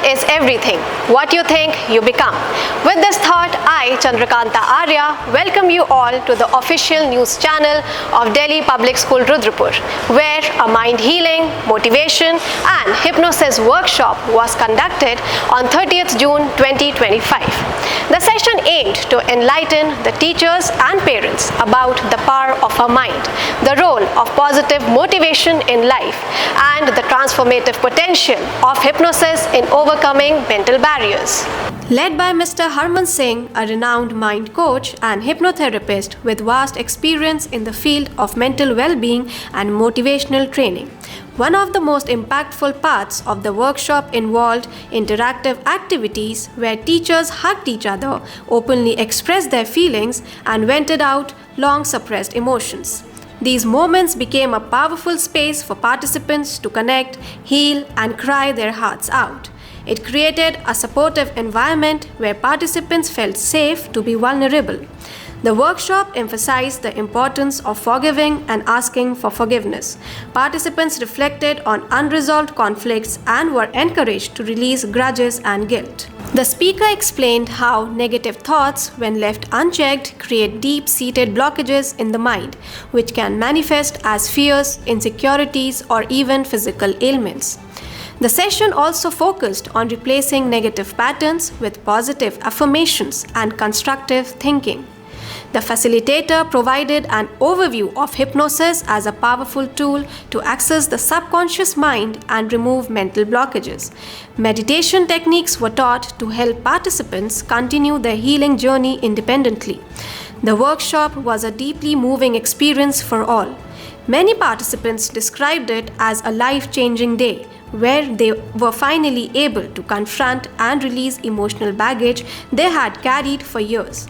is everything. What you think, you become. With this thought, I, Chandrakanta Arya, welcome you all to the official news channel of Delhi Public School Rudrapur, where a mind healing, motivation and hypnosis workshop was conducted on 30th June 2025. The session aimed to enlighten the teachers and parents about the power of our mind, the role of positive motivation in life, and the transformative potential of hypnosis in overcoming mental barriers. Led by Mr. Harman Singh, a renowned mind coach and hypnotherapist with vast experience in the field of mental well-being and motivational training. One of the most impactful parts of the workshop involved interactive activities where teachers hugged each other, openly expressed their feelings, and vented out long suppressed emotions. These moments became a powerful space for participants to connect, heal, and cry their hearts out. It created a supportive environment where participants felt safe to be vulnerable. The workshop emphasized the importance of forgiving and asking for forgiveness. Participants reflected on unresolved conflicts and were encouraged to release grudges and guilt. The speaker explained how negative thoughts, when left unchecked, create deep-seated blockages in the mind, which can manifest as fears, insecurities, or even physical ailments. The session also focused on replacing negative patterns with positive affirmations and constructive thinking. The facilitator provided an overview of hypnosis as a powerful tool to access the subconscious mind and remove mental blockages. Meditation techniques were taught to help participants continue their healing journey independently. The workshop was a deeply moving experience for all. Many participants described it as a life-changing day, where they were finally able to confront and release emotional baggage they had carried for years.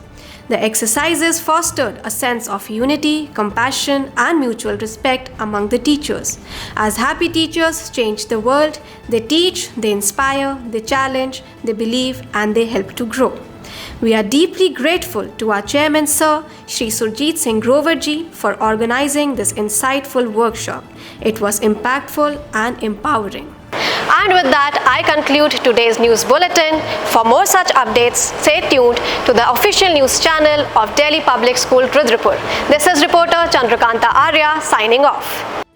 The exercises fostered a sense of unity, compassion, and mutual respect among the teachers. As happy teachers change the world, they teach, they inspire, they challenge, they believe, and they help to grow. We are deeply grateful to our chairman, Sir Shri Surjit Singh Groverji, for organizing this insightful workshop. It was impactful and empowering. And with that, I conclude today's news bulletin. For more such updates, stay tuned to the official news channel of Delhi Public School Rudrapur. This is reporter Chandrakanta Arya signing off.